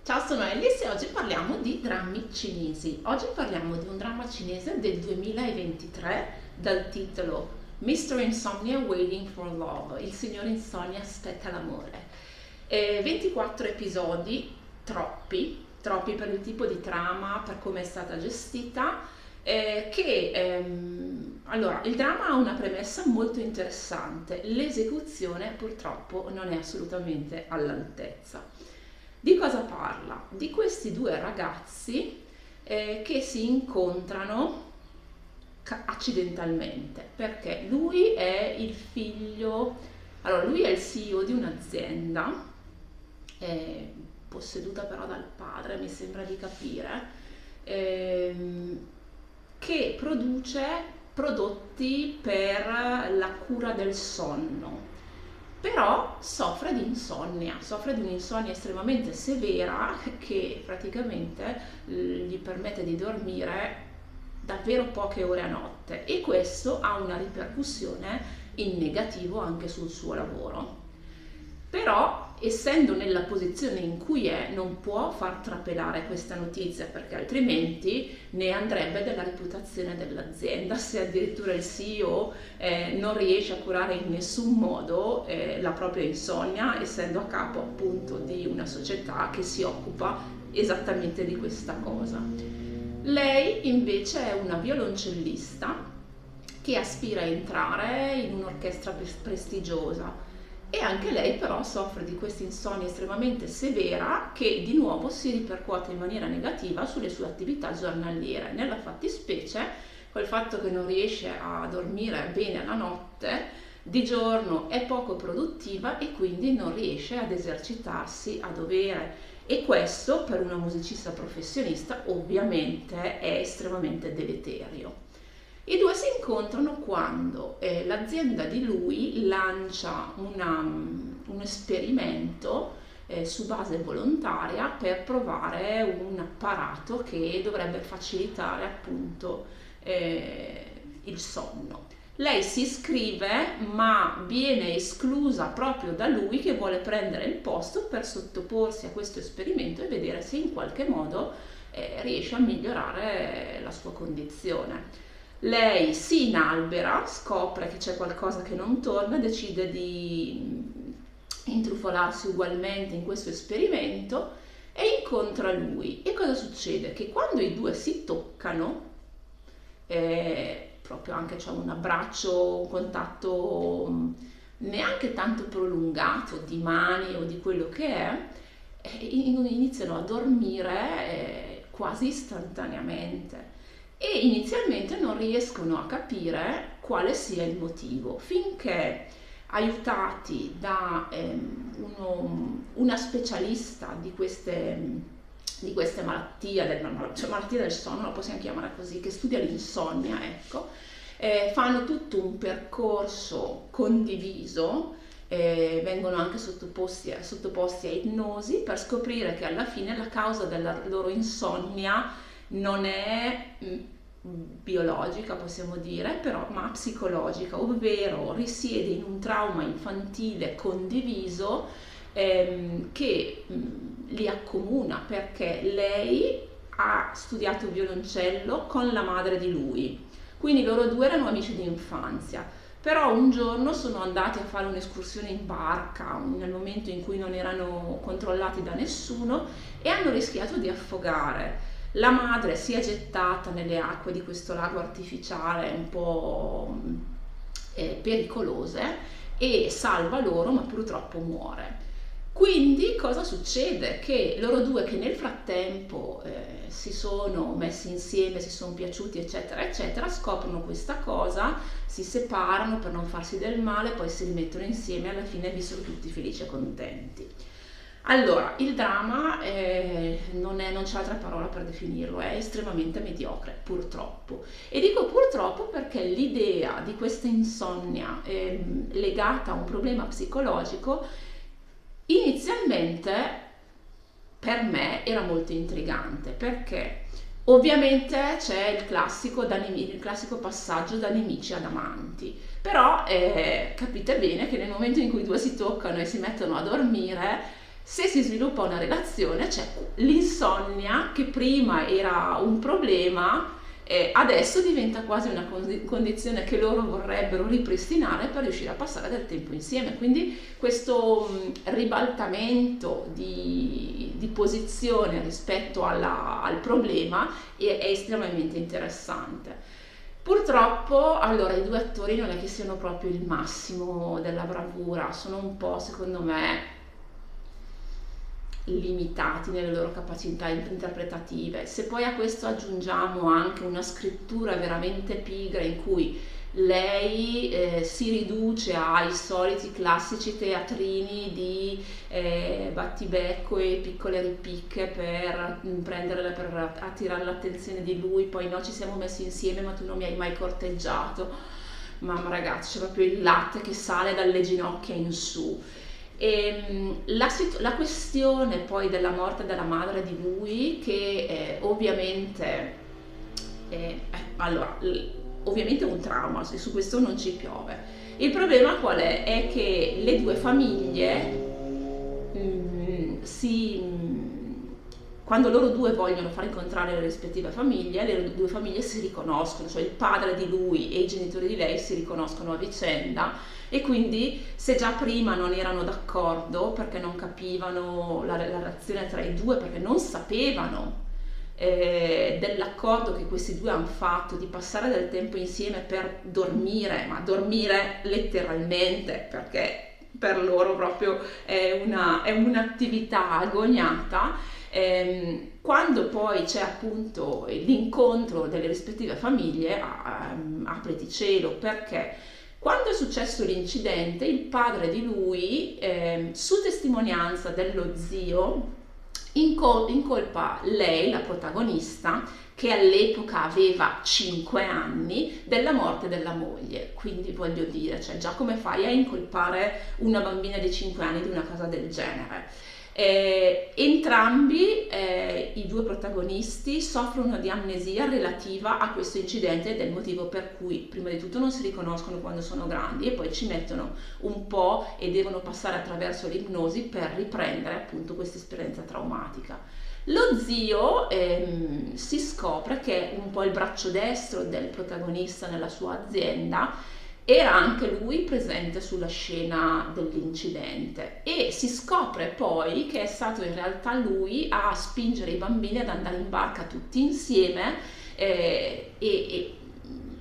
Ciao, sono Alice e oggi parliamo di drammi cinesi. Oggi parliamo di un dramma cinese del 2023 dal titolo Mr. Insomnia Waiting for Love, il signor Insonnia aspetta l'amore. 24 episodi, troppi per il tipo di trama, per come è stata gestita, allora, il dramma ha una premessa molto interessante, l'esecuzione purtroppo non è assolutamente all'altezza. Di cosa parla? Di questi due ragazzi che si incontrano accidentalmente, perché lui è il figlio, allora lui è il CEO di un'azienda eh, posseduta però dal padre, mi sembra di capire, ehm, che produce prodotti per la cura del sonno. Però soffre di un'insonnia estremamente severa che praticamente gli permette di dormire davvero poche ore a notte e questo ha una ripercussione in negativo anche sul suo lavoro. Però, essendo nella posizione in cui è, non può far trapelare questa notizia perché altrimenti ne andrebbe della reputazione dell'azienda. Se addirittura il CEO non riesce a curare in nessun modo la propria insonnia, essendo a capo appunto di una società che si occupa esattamente di questa cosa. Lei invece è una violoncellista che aspira a entrare in un'orchestra prestigiosa e anche lei però soffre di questa insonnia estremamente severa che di nuovo si ripercuote in maniera negativa sulle sue attività giornaliere. Nella fattispecie, col fatto che non riesce a dormire bene la notte, di giorno è poco produttiva e quindi non riesce ad esercitarsi a dovere. E questo per una musicista professionista ovviamente è estremamente deleterio. I due si incontrano quando l'azienda di lui lancia un esperimento su base volontaria per provare un apparato che dovrebbe facilitare appunto il sonno. Lei si iscrive ma viene esclusa proprio da lui che vuole prendere il posto per sottoporsi a questo esperimento e vedere se in qualche modo riesce a migliorare la sua condizione. Lei si inalbera, scopre che c'è qualcosa che non torna, decide di intrufolarsi ugualmente in questo esperimento e incontra lui. E cosa succede? Che quando i due si toccano, proprio anche c'è un abbraccio, un contatto neanche tanto prolungato di mani o di quello che è, iniziano a dormire quasi istantaneamente e inizialmente non riescono a capire quale sia il motivo, finché aiutati da una specialista di queste malattie, cioè malattie del sonno, la possiamo chiamare così, che studia l'insonnia, ecco, fanno tutto un percorso condiviso, vengono anche sottoposti a ipnosi per scoprire che alla fine la causa della loro insonnia non è biologica, possiamo dire, però, ma psicologica, ovvero risiede in un trauma infantile condiviso che li accomuna perché lei ha studiato violoncello con la madre di lui, quindi loro due erano amici di infanzia. Però un giorno sono andati a fare un'escursione in barca nel momento in cui non erano controllati da nessuno e hanno rischiato di affogare. La madre si è gettata nelle acque di questo lago artificiale un po' pericolose e salva loro, ma purtroppo muore. Quindi cosa succede? Che loro due che nel frattempo si sono messi insieme, si sono piaciuti eccetera eccetera, scoprono questa cosa, si separano per non farsi del male, poi si rimettono insieme e alla fine vissero tutti felici e contenti. Allora, il dramma non c'è altra parola per definirlo, è estremamente mediocre, purtroppo. E dico purtroppo perché l'idea di questa insonnia legata a un problema psicologico inizialmente per me era molto intrigante, perché ovviamente c'è il classico passaggio da nemici ad amanti, però capite bene che nel momento in cui i due si toccano e si mettono a dormire se si sviluppa una relazione c'è l'insonnia che prima era un problema, adesso diventa quasi una condizione che loro vorrebbero ripristinare per riuscire a passare del tempo insieme. Quindi questo ribaltamento di posizione rispetto al problema è estremamente interessante. Purtroppo, allora, i due attori non è che siano proprio il massimo della bravura, sono un po', secondo me, limitati nelle loro capacità interpretative. Se poi a questo aggiungiamo anche una scrittura veramente pigra in cui lei si riduce ai soliti classici teatrini di battibecco e piccole ripicche per prenderla, per attirare l'attenzione di lui, poi no, ci siamo messi insieme ma tu non mi hai mai corteggiato. Mamma ragazzi, c'è proprio il latte che sale dalle ginocchia in su. La questione poi della morte della madre di lui, che ovviamente, allora, ovviamente è un trauma, su questo non ci piove. Il problema qual è? È che le due famiglie quando loro due vogliono far incontrare le rispettive famiglie, le due famiglie si riconoscono, cioè il padre di lui e i genitori di lei si riconoscono a vicenda, e quindi se già prima non erano d'accordo perché non capivano la relazione tra i due, perché non sapevano dell'accordo che questi due hanno fatto di passare del tempo insieme per dormire, ma dormire letteralmente, perché per loro proprio è un'attività agognata. Quando poi c'è appunto l'incontro delle rispettive famiglie, apriti cielo, perché quando è successo l'incidente il padre di lui, su testimonianza dello zio, incolpa lei, la protagonista, che all'epoca aveva 5 anni, della morte della moglie. Quindi voglio dire, cioè, già come fai a incolpare una bambina di 5 anni di una cosa del genere? Entrambi i due protagonisti soffrono di amnesia relativa a questo incidente, ed è il motivo per cui prima di tutto non si riconoscono quando sono grandi e poi ci mettono un po' e devono passare attraverso l'ipnosi per riprendere appunto questa esperienza traumatica. Lo zio si scopre che è un po' il braccio destro del protagonista nella sua azienda, era anche lui presente sulla scena dell'incidente, e si scopre poi che è stato in realtà lui a spingere i bambini ad andare in barca tutti insieme,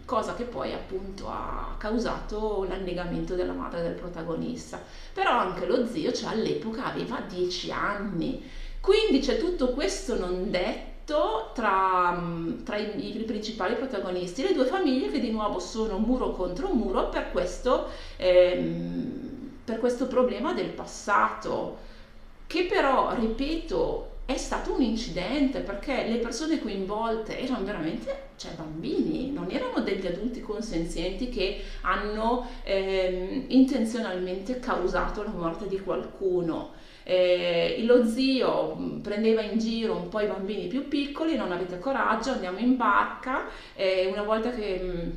cosa che poi appunto ha causato l'annegamento della madre del protagonista. Però anche lo zio, cioè all'epoca, aveva 10 anni, quindi c'è tutto questo non detto tra i principali protagonisti, le due famiglie che di nuovo sono muro contro muro per questo problema del passato, che però, ripeto, è stato un incidente, perché le persone coinvolte erano veramente, cioè, bambini, non erano degli adulti consenzienti che hanno intenzionalmente causato la morte di qualcuno. Lo zio prendeva in giro un po' i bambini più piccoli: non avete coraggio, andiamo in barca. Una volta che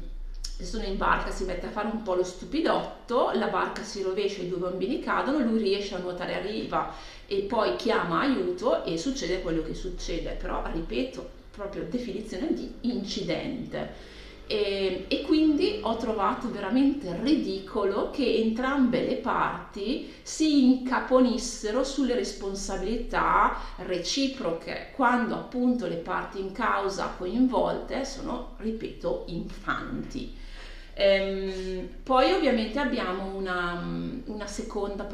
sono in barca si mette a fare un po' lo stupidotto, la barca si rovescia, i due bambini cadono, lui riesce a nuotare a riva e poi chiama aiuto e succede quello che succede. Però, ripeto, proprio definizione di incidente. E quindi ho trovato veramente ridicolo che entrambe le parti si incaponissero sulle responsabilità reciproche, quando appunto le parti in causa coinvolte sono, ripeto, infanti. Poi ovviamente abbiamo una seconda,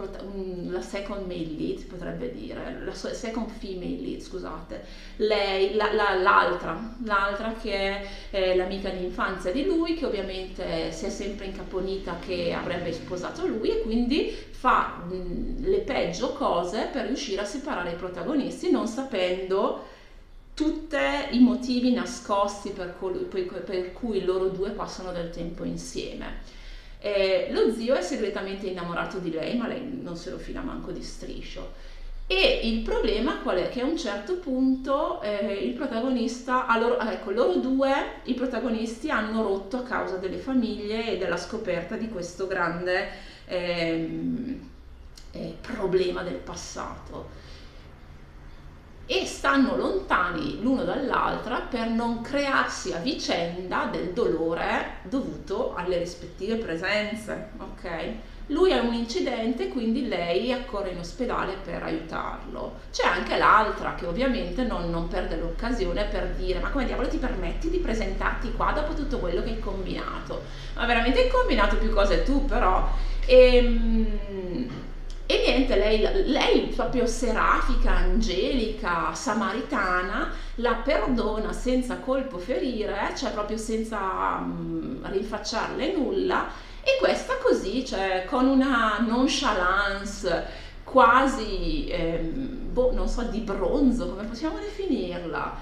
la second male lead, si potrebbe dire, la second female lead, scusate, lei, l'altra che è l'amica di infanzia di lui, che ovviamente si è sempre incaponita che avrebbe sposato lui, e quindi fa le peggio cose per riuscire a separare i protagonisti, non sapendo tutti i motivi nascosti per cui loro due passano del tempo insieme. Lo zio è segretamente innamorato di lei, ma lei non se lo fila manco di striscio. E il problema qual è? Che a un certo punto il protagonista, loro due, i protagonisti, hanno rotto a causa delle famiglie e della scoperta di questo grande problema del passato e stanno lontani l'uno dall'altra per non crearsi a vicenda del dolore dovuto alle rispettive presenze, ok? Lui ha un incidente, quindi lei accorre in ospedale per aiutarlo. C'è anche l'altra che ovviamente non perde l'occasione per dire: ma come diavolo ti permetti di presentarti qua dopo tutto quello che hai combinato? Ma veramente hai combinato più cose tu, però. E niente, lei proprio serafica, angelica, samaritana, la perdona senza colpo ferire, cioè proprio senza rinfacciarle nulla, e questa così, cioè con una nonchalance quasi, boh, non so, di bronzo, come possiamo definirla?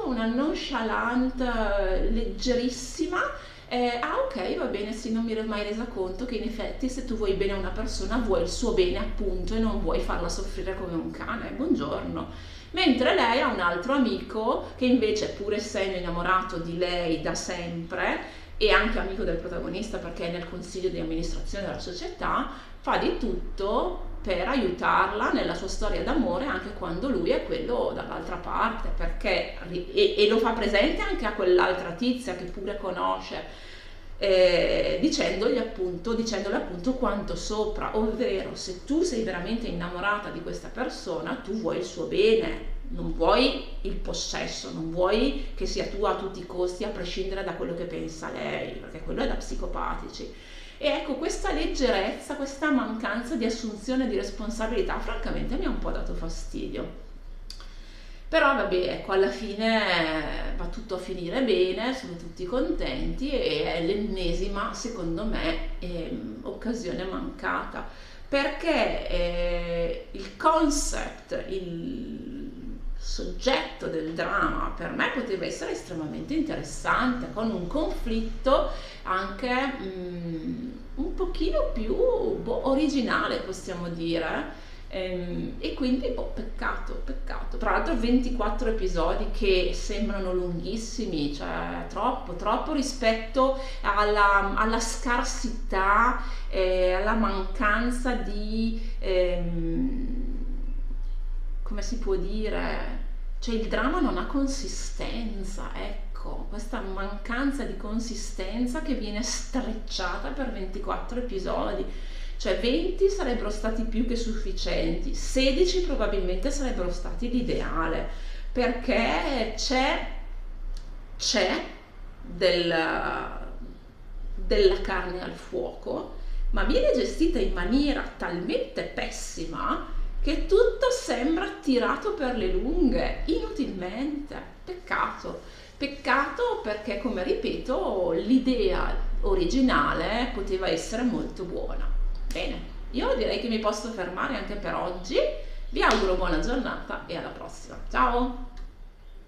Una nonchalante leggerissima. Ah, ok, va bene, sì, non mi ero mai resa conto che in effetti se tu vuoi bene a una persona vuoi il suo bene appunto e non vuoi farla soffrire come un cane, buongiorno. Mentre lei ha un altro amico che invece, pur essendo innamorato di lei da sempre e anche amico del protagonista perché è nel consiglio di amministrazione della società, fa di tutto per aiutarla nella sua storia d'amore anche quando lui è quello dall'altra parte, perché e lo fa presente anche a quell'altra tizia che pure conosce, dicendole appunto quanto sopra, ovvero se tu sei veramente innamorata di questa persona tu vuoi il suo bene, non vuoi il possesso, non vuoi che sia tua a tutti i costi a prescindere da quello che pensa lei, perché quello è da psicopatici. E ecco, questa leggerezza, questa mancanza di assunzione di responsabilità, francamente mi ha un po' dato fastidio. Però vabbè, ecco, alla fine va tutto a finire bene, sono tutti contenti e è l'ennesima, secondo me, occasione mancata. Perché il concept, il soggetto del dramma per me poteva essere estremamente interessante, con un conflitto anche un pochino più originale, possiamo dire. E quindi peccato. Tra l'altro 24 episodi che sembrano lunghissimi, cioè troppo rispetto alla scarsità, alla mancanza di, come si può dire, cioè il dramma non ha consistenza, ecco, questa mancanza di consistenza che viene strecciata per 24 episodi. Cioè 20 sarebbero stati più che sufficienti, 16 probabilmente sarebbero stati l'ideale, perché c'è della carne al fuoco, ma viene gestita in maniera talmente pessima che tutto sembra tirato per le lunghe, inutilmente. Peccato perché, come ripeto, l'idea originale poteva essere molto buona. Bene, io direi che mi posso fermare anche per oggi. Vi auguro buona giornata e alla prossima. Ciao!